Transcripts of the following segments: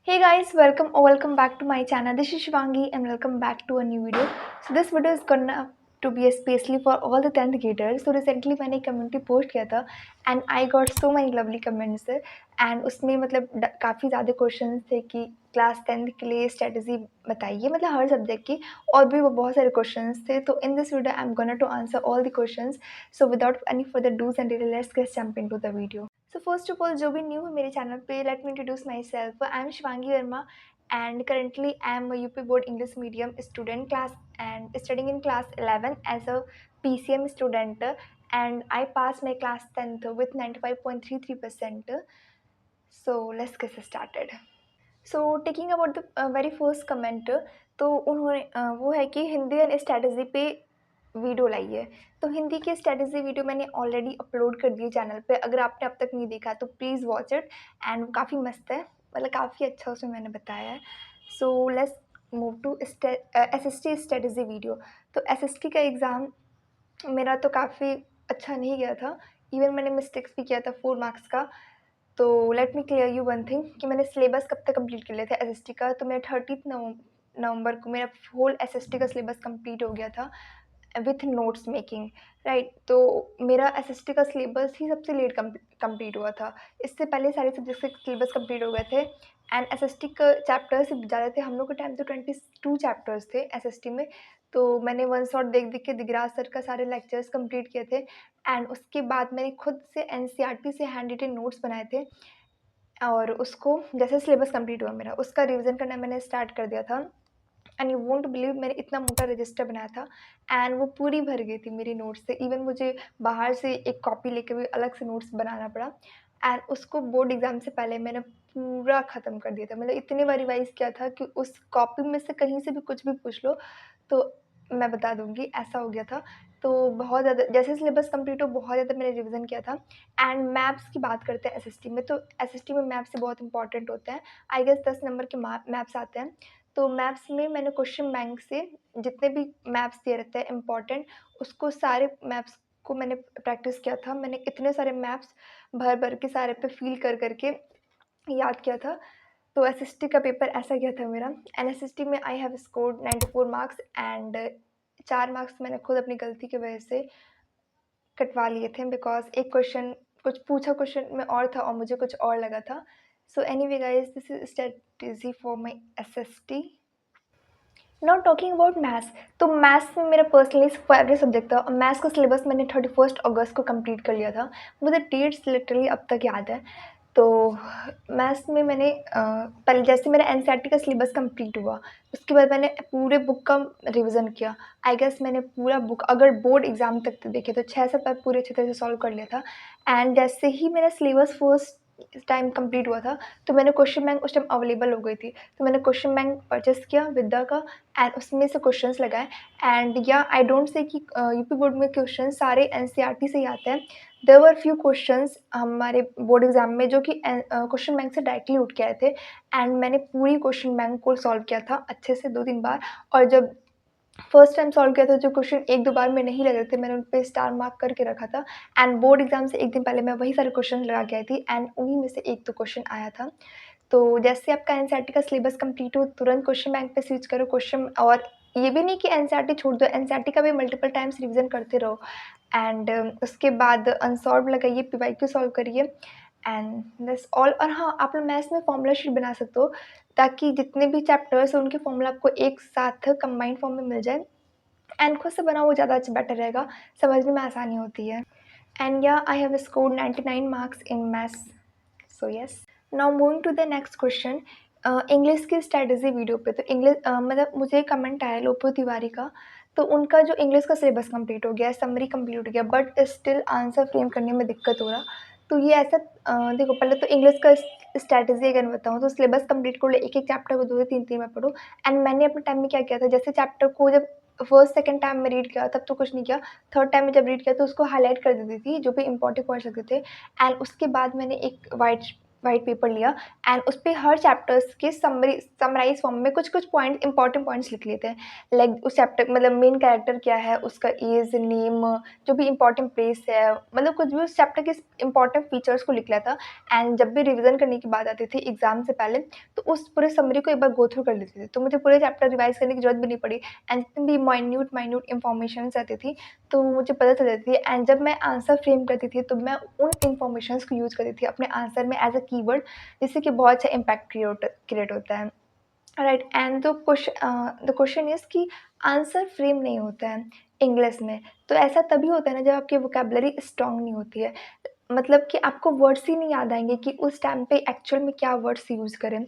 Hey guys, welcome back to my channel. This is Shivangi and welcome back to a new video. So this video is gonna to be especially for all the 10th graders. So recently मैंने community post किया था and I got so many lovely comments and उसमें मतलब काफ़ी ज़्यादा questions थे कि class 10th के लिए strategy बताइए मतलब हर सब्जेक्ट की और भी वो बहुत सारे questions थे तो in this video I'm gonna to answer all the questions. So without any further do's and details, let's get jump into the video. So first of all जो भी न्यू है मेरे चैनल पे let me introduce myself I am Shivangi Verma and currently I am UP board English medium student class and studying in class 11 as a PCM student and I passed my class 10th with 95.33%. So let's get started. So taking about the very first comment तो उन्होंने वो है कि Hindi and strategy पे video लाई है। तो हिंदी की strategy video मैंने ऑलरेडी अपलोड कर दी है चैनल पे। अगर आपने अब तक नहीं देखा तो प्लीज़ वॉच इट एंड काफ़ी मस्त है, मतलब काफ़ी अच्छा उसमें मैंने बताया है। So let's move to SST strategy video. तो SST का एग्ज़ाम मेरा तो काफ़ी अच्छा नहीं गया था, इवन मैंने मिस्टेक्स भी किया था 4 मार्क्स का। तो let me clear you one thing कि मैंने सिलेबस कब तक कंप्लीट कर लिया था एसएसटी का। तो मेरा 30 नवंबर को मेरा होल एसएसटी का सिलेबस कंप्लीट हो गया था विथ नोट्स मेकिंग, राइट। तो मेरा एसएसटी का सिलेबस ही सबसे लेट कंप्लीट हुआ था। इससे पहले सारे सब्जेक्ट्स के सिलेबस कंप्लीट हो गए थे एंड एसएसटी का चैप्टर्स ज़्यादा थे। हम लोग के टाइम तो 22 चैप्टर्स थे एसएसटी में। तो मैंने वन शॉट देख देख के दिगराज सर का सारे लेक्चर्स कंप्लीट किए थे एंड उसके बाद मैंने खुद से एनसीईआरटी से हैंड रिटन नोट्स बनाए थे और उसको जैसे सिलेबस कंप्लीट हुआ मेरा उसका रिवीजन करना मैंने स्टार्ट कर दिया था। एंड यू वोंट बिलीव मैंने इतना मोटा रजिस्टर बनाया था एंड वो पूरी भर गई थी मेरी नोट्स से। इवन मुझे बाहर से एक कॉपी लेके भी अलग से नोट्स बनाना पड़ा एंड उसको बोर्ड एग्ज़ाम से पहले मैंने पूरा ख़त्म कर दिया था। मतलब इतनी बार रिवाइज़ किया था कि उस कॉपी में से कहीं से भी कुछ भी पूछ लो तो मैं बता दूँगी, ऐसा हो गया था। तो बहुत ज़्यादा जैसे सिलेबस कंप्लीट हो बहुत ज़्यादा मैंने रिवीजन किया था। एंड मैथ्स की बात करते हैं एसएसटी में, तो एसएसटी में मैथ्स से बहुत इंपॉर्टेंट होते हैं। आई गेस 10 नंबर के मैथ्स आते हैं। तो मैथ्स में मैंने क्वेश्चन बैंक से जितने भी मैथ्स दिए रहते हैं इम्पॉर्टेंट, उसको सारे मैथ्स को मैंने प्रैक्टिस किया था। मैंने इतने सारे मैथ्स भर-भर के सारे पे फ़ील कर कर के याद किया था। तो एसएसटी का पेपर ऐसा गया था मेरा एंड एसएसटी में आई have scored 94 marks and 4 marks मैंने खुद अपनी गलती की वजह से कटवा लिए थे बिकॉज़ एक क्वेश्चन कुछ पूछा क्वेश्चन में और था और मुझे कुछ और लगा था। So anyway guys this is strategy for my SST. Now talking about maths, तो मैथ्स में मेरा पर्सनली फेवरेट सब्जेक्ट था और मैथ्स का सिलेबस मैंने 31 अगस्त को कंप्लीट कर लिया था। मुझे डेट्स लिटरली अब तक याद है। तो मैथ्स में मैंने पहले जैसे मेरा एनसीईआरटी का सिलेबस कंप्लीट हुआ, उसके बाद मैंने पूरे बुक का रिवीजन किया। आई गेस मैंने पूरा बुक अगर बोर्ड एग्ज़ाम तक देखे तो 6 से 7 पूरे अच्छे तरह से सॉल्व कर लिया था। एंड जैसे ही मेरा सिलेबस फर्स्ट टाइम कंप्लीट हुआ था, तो मैंने क्वेश्चन बैंक उस टाइम अवेलेबल हो गई थी। तो मैंने क्वेश्चन बैंक परचेज़ किया विद्या का एंड उसमें से क्वेश्चंस लगाए एंड या आई डोंट से कि यूपी बोर्ड में क्वेश्चन सारे एनसीईआरटी से ही आते हैं। देयर वर फ्यू क्वेश्चंस हमारे बोर्ड एग्ज़ाम में जो कि क्वेश्चन बैंक से डायरेक्टली उठ के आए थे एंड मैंने पूरी क्वेश्चन बैंक को सॉल्व किया था अच्छे से 2-3 बार। और जब फर्स्ट टाइम सॉल्व किया था जो क्वेश्चन 1-2 बार में नहीं लग रहे थे, मैंने उन पे स्टार मार्क करके रखा था एंड बोर्ड एग्ज़ाम से 1 दिन पहले मैं वही सारे क्वेश्चन लगा के आई थी एंड उन्हीं में से 1-2 क्वेश्चन आया था। तो जैसे आपका एनसीईआरटी का सिलेबस कंप्लीट हो तुरंत क्वेश्चन बैंक पे स्विच करो क्वेश्चन। और ये भी नहीं कि एनसीईआरटी छोड़ दो, एनसीईआरटी का भी मल्टीपल टाइम्स रिवीजन करते रहो एंड उसके बाद अनसॉल्व्ड लगाइए, पीवाईक्यू सॉल्व करिए एंड दैट्स ऑल। और हाँ, आप लोग मैथ्स में फॉर्मूला शीट बना सकते हो ताकि जितने भी चैप्टर्स हैं उनके फॉर्मूला आपको एक साथ कंबाइंड फॉर्म में मिल जाए एंड खुद से बनाओ, वो ज़्यादा अच्छा बेटर रहेगा, समझने में आसानी होती है। एंड या I have scored 99 marks in maths, so yes. Now moving to the next question, English की स्ट्रैटेजी वीडियो पे। तो इंग्लिश मतलब मुझे कमेंट आया लोपो तिवारी का, तो उनका जो इंग्लिश का सिलेबस कंप्लीट हो गया, समरी कंप्लीट हो गया, बट स्टिल आंसर फ्रेम करने में दिक्कत हो रहा। तो ये ऐसा देखो, पहले तो इंग्लिश का स्ट्रैटेजी अगर मैं बताऊँ तो सिलेबस कंप्लीट कर लो, एक एक चैप्टर को 2 से 3 बार पढ़ो। एंड मैंने अपने टाइम में क्या किया था, जैसे चैप्टर को जब फर्स्ट सेकंड टाइम में रीड किया तब तो कुछ नहीं किया, थर्ड टाइम में जब रीड किया तो उसको हाईलाइट कर देती थी जो भी इंपॉर्टेंट पॉइंट्स लगते थे एंड उसके बाद मैंने एक वाइट वाइट पेपर लिया एंड उस पे हर चैप्टर्स के समराइज़ फॉर्म में कुछ-कुछ पॉइंट इम्पोर्टेंट पॉइंट्स लिख लिए थे। लाइक उस चैप्टर मतलब मेन कैरेक्टर क्या है, उसका एज, नेम, जो भी इम्पोर्टेंट प्लेस है, मतलब कुछ भी उस चैप्टर के इम्पोर्टेंट फीचर्स को लिख लिया था। एंड जब भी रिवीजन करने की बात आती थी एग्ज़ाम से पहले, तो उस पूरे समरी को एक बार गो थ्रू कर लेती थी। तो मुझे पूरे चैप्टर रिवाइज़ करने की ज़रूरत भी नहीं पड़ी एंड जितनी भी माइन्यूट इन्फॉर्मेशंस रहती थी, तो मुझे पता चल जाती थी। एंड जब मैं आंसर फ्रेम करती थी, तो मैं उन इन्फॉर्मेशंस को यूज़ करती थी अपने आंसर में एज़ अ कीवर्ड, जिससे कि बहुत अच्छा इम्पैक्ट क्रिएट होता है। Right and the question is कि आंसर फ्रेम नहीं होता है इंग्लिश में। तो ऐसा तभी होता है ना जब आपकी वोकैब्युलरी स्ट्रॉन्ग नहीं होती है। मतलब कि आपको वर्ड्स ही नहीं याद आएँगे कि उस टाइम पे एक्चुअल में क्या वर्ड्स यूज़ करें।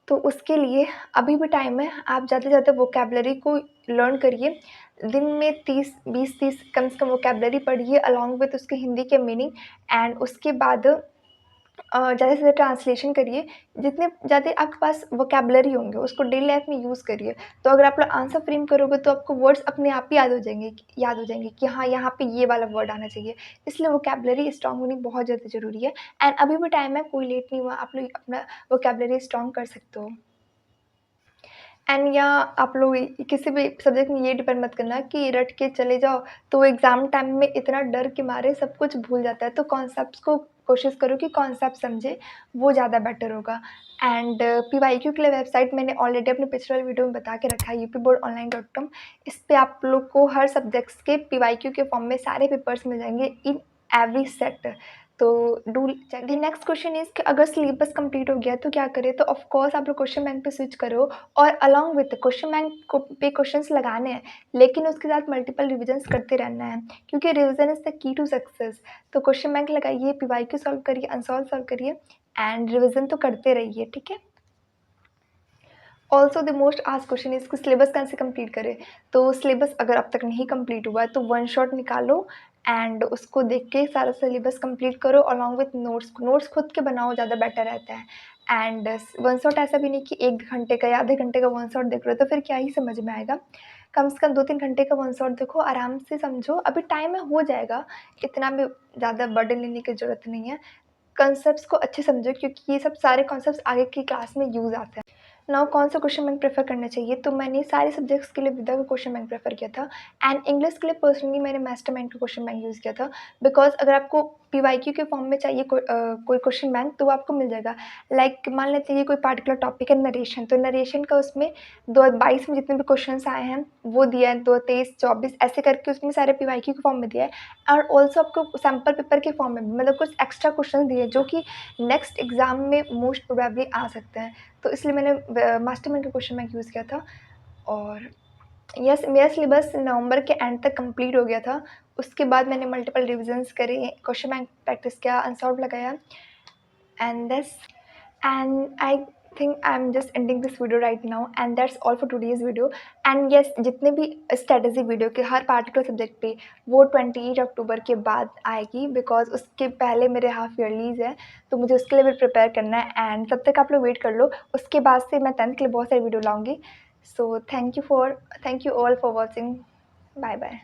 तो उसके लिए अभी भी टाइम है, आप ज़्यादा से ज़्यादा वोकैब्युलरी को लर्न करिए। दिन में 20-30 कम से कम वोकैब्युलरी पढ़िए अलॉन्ग विथ उसके हिंदी के मीनिंग एंड उसके बाद ज़्यादा से ज़्यादा ट्रांसलेशन करिए। जितने ज़्यादा आपके पास वोकैब्युलरी होंगे, उसको डेली लाइफ़ में यूज़ करिए। तो अगर आप लोग आंसर फ्रेम करोगे तो आपको वर्ड्स अपने आप ही याद हो जाएँगे कि हाँ, यहाँ पे ये वाला वर्ड आना चाहिए। इसलिए वोकैब्युलरी स्ट्रॉन्ग होनी बहुत ज़्यादा ज़रूरी है एंड अभी भी टाइम है, कोई लेट नहीं हुआ, आप लोग अपना वोकैब्युलरी स्ट्रॉन्ग कर सकते हो। एंड या आप लोग किसी भी सब्जेक्ट में ये डिपेंड मत करना कि रट के चले जाओ, तो एग्ज़ाम टाइम में इतना डर के मारे सब कुछ भूल जाता है। तो कॉन्सेप्ट्स को कोशिश करो कि कॉन्सेप्ट समझे, वो ज़्यादा बेटर होगा। एंड पीवाईक्यू के लिए वेबसाइट मैंने ऑलरेडी अपने पिछले वाले वीडियो में बता के रखा है, upboardonline.com। इस पे आप लोग को हर सब्जेक्ट्स के पीवाईक्यू के फॉर्म में सारे पेपर्स मिल जाएँगे इन एवरी सेट। तो do check. The next question is कि अगर सिलेबस कंप्लीट हो गया तो क्या करें? तो ऑफ कोर्स आप लोग क्वेश्चन बैंक पे स्विच करो और अलॉन्ग विथ क्वेश्चन बैंक को पे क्वेश्चंस लगाने हैं, लेकिन उसके साथ मल्टीपल रिविजन्स करते रहना है, क्योंकि revision is the key to success. तो क्वेश्चन बैंक लगाइए, पीवाईक्यू सॉल्व करिए, अनसॉल्व सॉल्व करिए एंड रिविजन तो करते रहिए, ठीक है? Also the most asked question is कि सिलेबस कैसे कंप्लीट करें? तो सिलेबस अगर अब तक नहीं कंप्लीट हुआ है तो वन शॉट निकालो एंड उसको देख के सारा सिलेबस कंप्लीट करो अलॉन्ग विथ नोट्स। नोट्स खुद के बनाओ, ज़्यादा बेटर रहता है। एंड वन शॉट ऐसा भी नहीं कि 1 घंटे का या आधे घंटे का वन शॉट देख रहे हो तो फिर क्या ही समझ में आएगा। कम से कम 2-3 घंटे का वन शॉट देखो, आराम से समझो, अभी टाइम है, हो जाएगा। इतना भी ज़्यादा बर्डन लेने की ज़रूरत नहीं है। कॉन्सेप्ट्स को अच्छे समझो क्योंकि ये सब सारे कॉन्सेप्ट्स आगे की क्लास में यूज़ आते हैं। नाउ कौन सा क्वेश्चन बैंक प्रेफर करना चाहिए? तो मैंने सारे सब्जेक्ट्स के लिए विदा का क्वेश्चन बैंक प्रेफर किया था एंड इंग्लिश के लिए पर्सनली मैंने मास्टरमाइंड का क्वेश्चन बैंक यूज़ किया था। बिकॉज अगर आपको पीवाईक्यू के फॉर्म में चाहिए कोई क्वेश्चन बैंक तो वो आपको मिल जाएगा। लाइक मान लेते हैं ये कोई पार्टिकुलर टॉपिक है नरेशन, तो नरेशन का उसमें 2022 में जितने भी क्वेश्चन आए हैं वो दिया है, 2023, 24 ऐसे करके उसमें सारे पीवाईक्यू के फॉर्म में दिया है और ऑल्सो आपको सैम्पल पेपर के फॉर्म में मतलब कुछ एक्स्ट्रा क्वेश्चन दिए जो कि नेक्स्ट एग्जाम में मोस्ट प्रोबेबली आ सकते हैं। तो इसलिए मैंने मास्टरमाइंड का क्वेश्चन बैंक यूज़ किया था और यस, मेरा सिलेबस नवंबर के एंड तक कंप्लीट हो गया था। उसके बाद मैंने मल्टीपल रिविजन्स करे, क्वेश्चन बैंक प्रैक्टिस किया, अनसॉल्व्ड लगाया and that's and I think I'm just ending this video right now and that's all for today's video। and yes, जितने भी स्ट्रेटजी वीडियो के हर पार्टिकुलर सब्जेक्ट पे वो 28 अक्टूबर के बाद आएगी बिकॉज उसके पहले मेरे हाफ ईयरलीज है, तो मुझे उसके लिए भी प्रिपेयर करना है एंड तब तक आप लोग वेट कर लो। उसके बाद से मैं 10th के लिए बहुत सारी वीडियो लाऊंगी। So thank you all for watching. Bye bye.